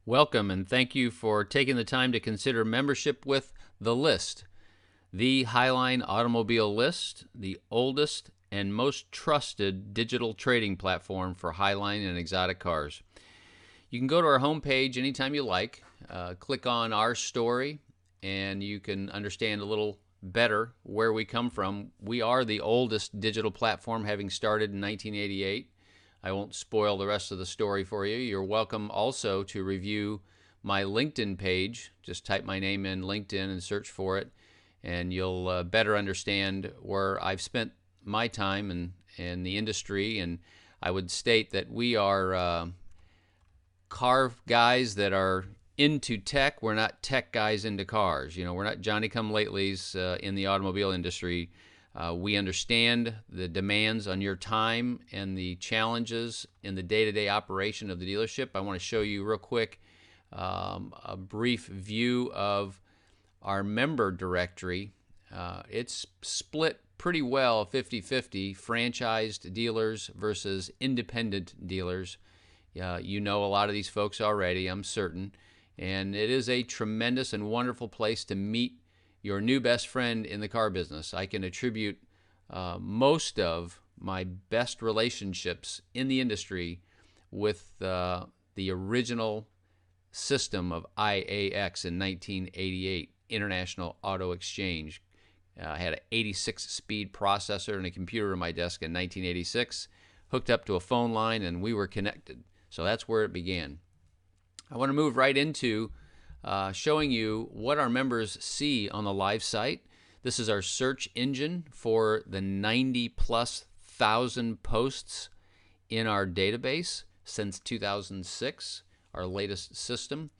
Welcome and thank you for taking the time to consider membership with ThaList, the Highline automobile list, the oldest and most trusted digital trading platform for Highline and exotic cars. You can go to our homepage anytime you like, click on our story, and you can understand a little better where we come from. We are the oldest digital platform, having started in 1988. I won't spoil the rest of the story for you. You're welcome also to review my LinkedIn page. Just type my name in LinkedIn and search for it, and you'll better understand where I've spent my time in the industry. And I would state that we are car guys that are into tech. We're not tech guys into cars. We're not Johnny-come-latelys in the automobile industry. We understand the demands on your time and the challenges in the day-to-day operation of the dealership. I want to show you real quick a brief view of our member directory. It's split pretty well 50-50, franchised dealers versus independent dealers. You know a lot of these folks already, I'm certain, and it is a tremendous and wonderful place to meet your new best friend in the car business. I can attribute most of my best relationships in the industry with the original system of IAX in 1988, International Auto Exchange. I had an 86-speed processor and a computer on my desk in 1986, hooked up to a phone line, and we were connected. So that's where it began. I want to move right into showing you what our members see on the live site. This is our search engine for the 90+ thousand posts in our database since 2006, our latest system.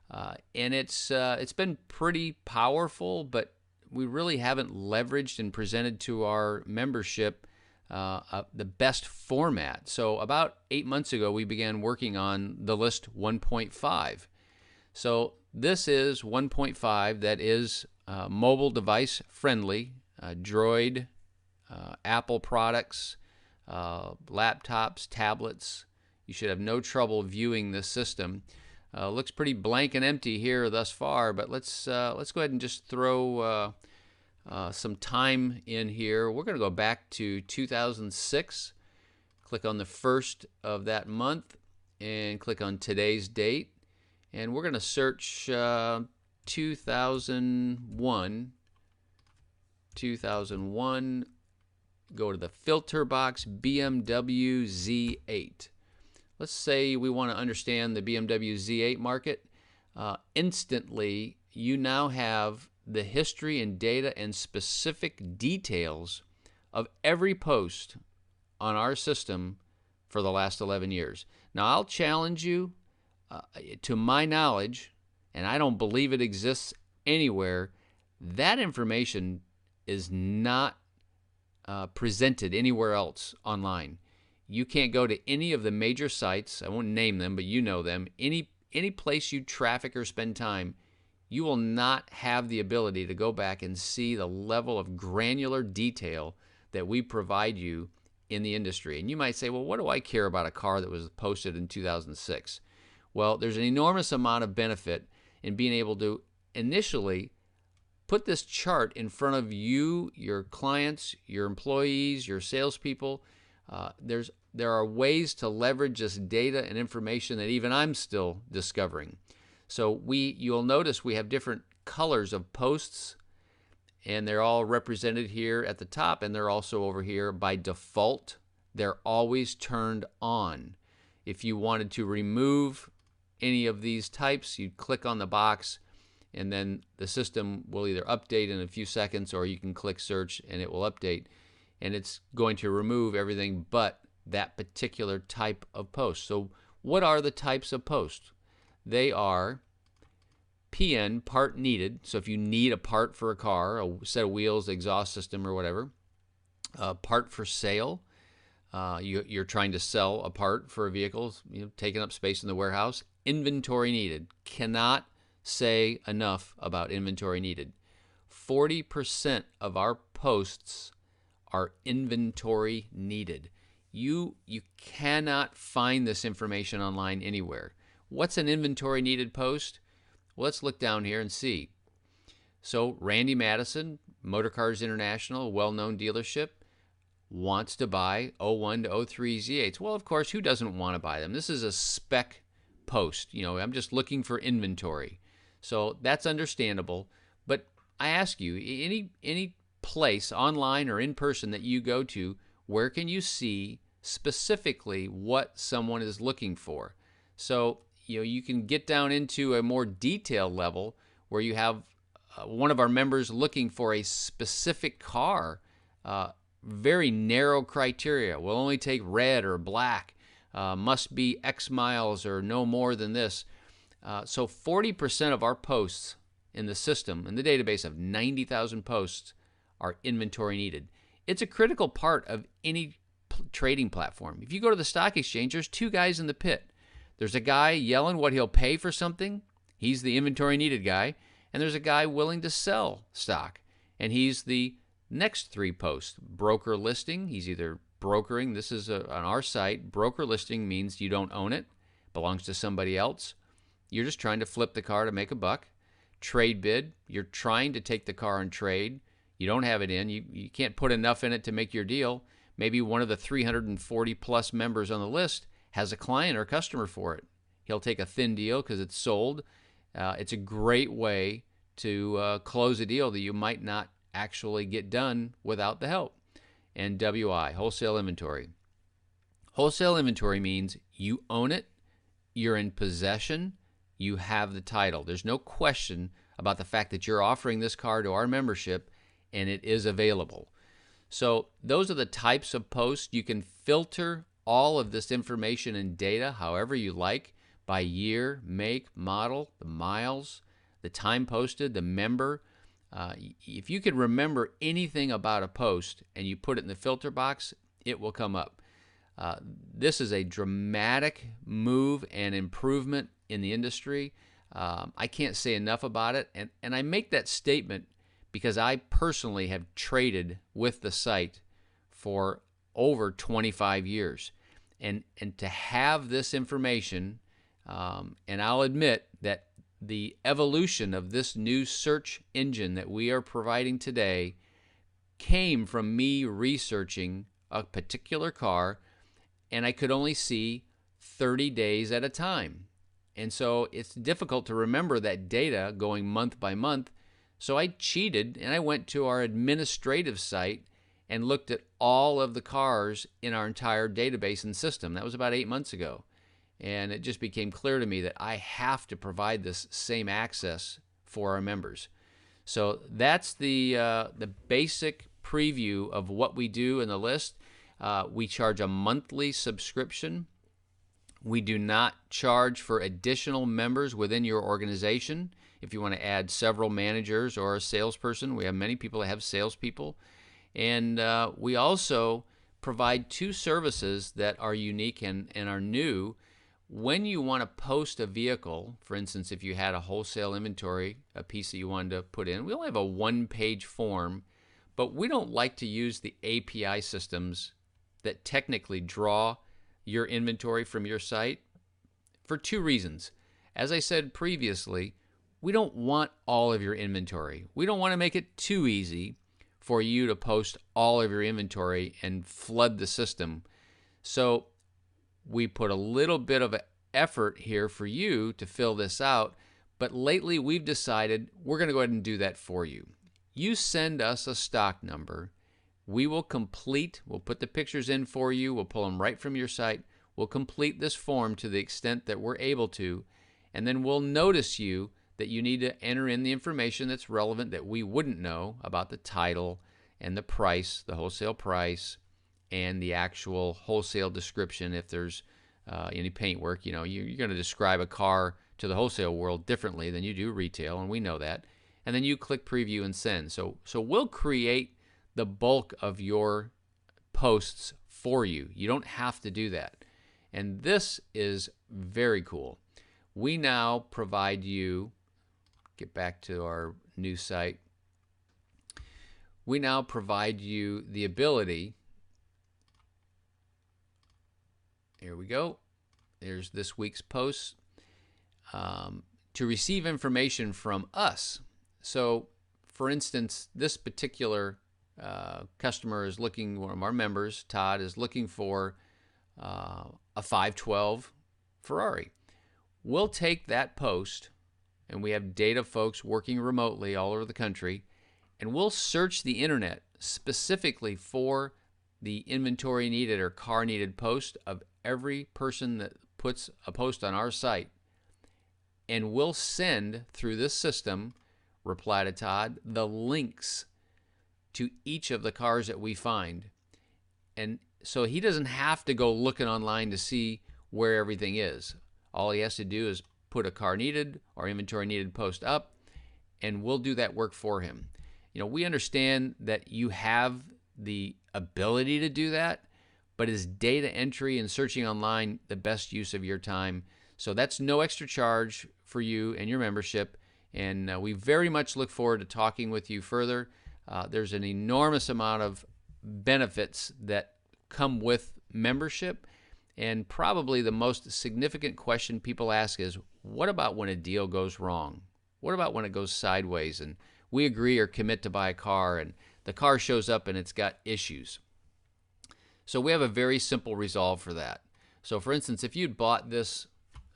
And it's been pretty powerful, but we really haven't leveraged and presented to our membership the best format. So about 8 months ago, we began working on ThaList 1.5. So this is 1.5 that is mobile device friendly, Droid, Apple products, laptops, tablets. You should have no trouble viewing this system. Looks pretty blank and empty here thus far, but let's go ahead and just throw some time in here. We're going to go back to 2006. Click on the first of that month and click on today's date. And we're going to search 2001. Go to the filter box, BMW Z8. Let's say we want to understand the BMW Z8 market. Instantly, you now have the history and data and specific details of every post on our system for the last 11 years. Now, I'll challenge you. To my knowledge, and I don't believe it exists anywhere, that information is not presented anywhere else online. You can't go to any of the major sites, I won't name them, but you know them, any place you traffic or spend time, you will not have the ability to go back and see the level of granular detail that we provide you in the industry. And you might say, well, what do I care about a car that was posted in 2006? Well, there's an enormous amount of benefit in being able to initially put this chart in front of you, your clients, your employees, your salespeople. There are ways to leverage this data and information that even I'm still discovering. So you'll notice we have different colors of posts, and they're all represented here at the top, and they're also over here by default. They're always turned on. If you wanted to remove any of these types, you'd click on the box, and then the system will either update in a few seconds, or you can click search and it will update, and it's going to remove everything but that particular type of post. So what are the types of posts? They are PN, part needed. So if you need a part for a car, a set of wheels, exhaust system, or whatever. Part for sale. You're trying to sell a part for a vehicle, taking up space in the warehouse. Inventory needed. Cannot say enough about inventory needed. 40% of our posts are inventory needed. You cannot find this information online anywhere. What's an inventory needed post? Well, let's look down here and see. So Randy Madison, Motor Cars International, well-known dealership, wants to buy '01 to '03 Z8s. Well, of course, who doesn't want to buy them? This is a spec post. You know, I'm just looking for inventory. So that's understandable. But I ask you, any place online or in person that you go to, where can you see specifically what someone is looking for? So, you know, you can get down into a more detailed level where you have one of our members looking for a specific car, very narrow criteria. We'll only take red or black, must be X miles or no more than this. So 40% of our posts in the system, in the database of 90,000 posts, are inventory needed. It's a critical part of any trading platform. If you go to the stock exchange, there's two guys in the pit. There's a guy yelling what he'll pay for something. He's the inventory needed guy. And there's a guy willing to sell stock. And he's the next three posts. Broker listing, he's either brokering. This is on our site. Broker listing means you don't own it, belongs to somebody else. You're just trying to flip the car to make a buck. Trade bid, you're trying to take the car and trade. You don't have it in. You can't put enough in it to make your deal. Maybe one of the 340 plus members on the list has a client or customer for it. He'll take a thin deal because it's sold. It's a great way to close a deal that you might not actually get done without the help. And WI, wholesale inventory. Wholesale inventory means you own it, you're in possession, you have the title. There's no question about the fact that you're offering this car to our membership and it is available. So those are the types of posts. You can filter all of this information and data however you like, by year, make, model, the miles, the time posted, the member. If you can remember anything about a post and you put it in the filter box, it will come up. This is a dramatic move and improvement in the industry. I can't say enough about it. And I make that statement because I personally have traded with the site for over 25 years. And to have this information, and I'll admit that the evolution of this new search engine that we are providing today came from me researching a particular car, and I could only see 30 days at a time. And so it's difficult to remember that data going month by month. So I cheated and I went to our administrative site and looked at all of the cars in our entire database and system. That was about 8 months ago. And it just became clear to me that I have to provide this same access for our members. So that's the basic preview of what we do in the list. We charge a monthly subscription. We do not charge for additional members within your organization. If you want to add several managers or a salesperson, we have many people that have salespeople. And we also provide two services that are unique and are new. When you want to post a vehicle, for instance, if you had a wholesale inventory, a piece that you wanted to put in, we only have a one-page form, but we don't like to use the API systems that technically draw your inventory from your site for two reasons. As I said previously, we don't want all of your inventory. We don't want to make it too easy for you to post all of your inventory and flood the system. So we put a little bit of effort here for you to fill this out, but lately we've decided we're going to go ahead and do that for you. You send us a stock number, we will complete, we'll put the pictures in for you, we'll pull them right from your site, we'll complete this form to the extent that we're able to, and then we'll notice you that you need to enter in the information that's relevant that we wouldn't know about the title and the price, the wholesale price, and the actual wholesale description. If there's any paintwork, you know, you're going to describe a car to the wholesale world differently than you do retail, and we know that. And then you click preview and send. So we'll create the bulk of your posts for you. You don't have to do that. And this is very cool. We now provide you, get back to our new site, we now provide you the ability, here we go, there's this week's post. to receive information from us. So, for instance, this particular customer is looking, one of our members, Todd, is looking for a 512 Ferrari. We'll take that post, and we have data folks working remotely all over the country, and we'll search the internet specifically for the inventory needed or car needed post of every person that puts a post on our site. And we'll send through this system, reply to Todd, the links to each of the cars that we find. And so he doesn't have to go looking online to see where everything is. All he has to do is put a car needed or inventory needed post up, and we'll do that work for him. We understand that you have the ability to do that, but is data entry and searching online the best use of your time? So that's no extra charge for you and your membership, and we very much look forward to talking with you further. There's an enormous amount of benefits that come with membership, and probably the most significant question people ask is, what about when a deal goes wrong? What about when it goes sideways and we agree or commit to buy a car and the car shows up and it's got issues? So we have a very simple resolve for that. So for instance, if you'd bought this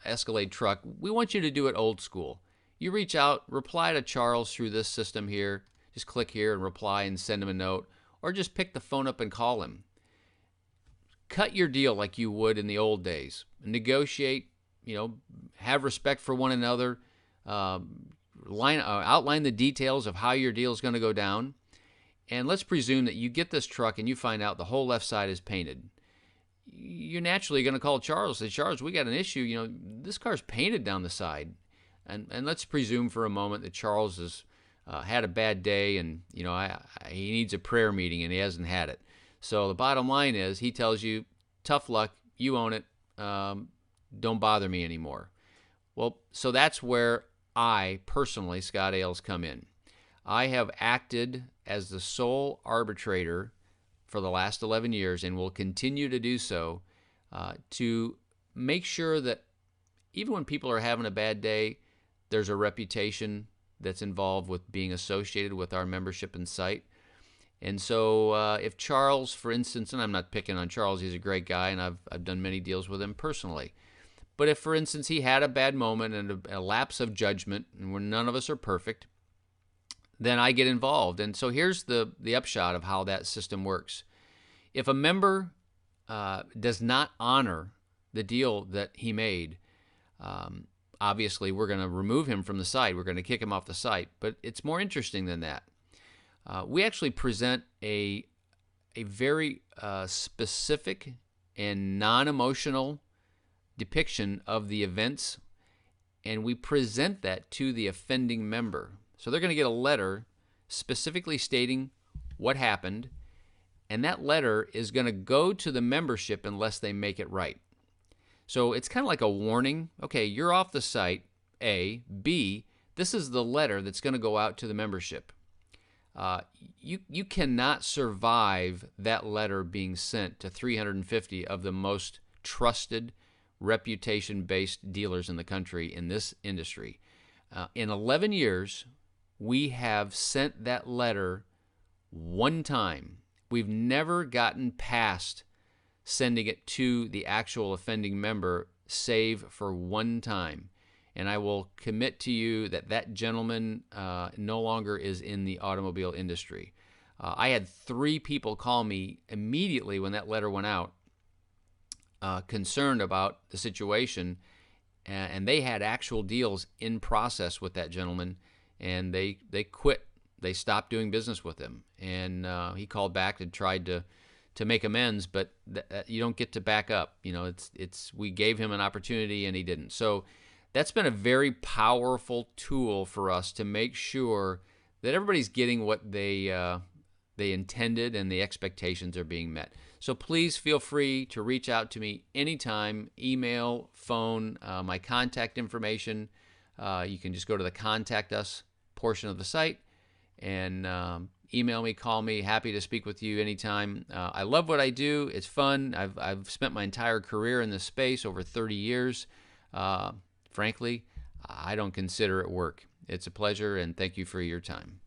Escalade truck, we want you to do it old school. You reach out, reply to Charles through this system here. Just click here and reply and send him a note, or just pick the phone up and call him. Cut your deal like you would in the old days. Negotiate, have respect for one another. Outline the details of how your deal is going to go down. And let's presume that you get this truck and you find out the whole left side is painted. You're naturally going to call Charles and say, Charles, we got an issue. This car's painted down the side. And let's presume for a moment that Charles has had a bad day and, he needs a prayer meeting and he hasn't had it. So the bottom line is he tells you, tough luck, you own it, don't bother me anymore. Well, so that's where I personally, Scott Ailes, come in. I have acted as the sole arbitrator for the last 11 years and will continue to do so to make sure that even when people are having a bad day, there's a reputation that's involved with being associated with our membership and site. And so if Charles, for instance, and I'm not picking on Charles, he's a great guy, and I've done many deals with him personally. But if, for instance, he had a bad moment and a lapse of judgment, and when none of us are perfect, then I get involved. And so here's the upshot of how that system works. If a member does not honor the deal that he made, obviously we're going to remove him from the site. We're going to kick him off the site. But it's more interesting than that. We actually present a very specific and non-emotional depiction of the events, and we present that to the offending member. So they're going to get a letter specifically stating what happened, and that letter is going to go to the membership unless they make it right. So it's kind of like a warning. Okay, you're off the site, A. B, this is the letter that's going to go out to the membership. You cannot survive that letter being sent to 350 of the most trusted, reputation-based dealers in the country in this industry. In 11 years, we have sent that letter one time. We've never gotten past sending it to the actual offending member, save for one time. And I will commit to you that that gentleman no longer is in the automobile industry. I had 3 people call me immediately when that letter went out, concerned about the situation, and they had actual deals in process with that gentleman, and they quit. They stopped doing business with him, and he called back and tried to make amends, but you don't get to back up. We gave him an opportunity and he didn't. So that's been a very powerful tool for us to make sure that everybody's getting what they intended and the expectations are being met. So please feel free to reach out to me anytime, email, phone, my contact information. You can just go to the Contact Us portion of the site and email me, call me. Happy to speak with you anytime. I love what I do. It's fun. I've spent my entire career in this space, over 30 years. Frankly, I don't consider it work. It's a pleasure, and thank you for your time.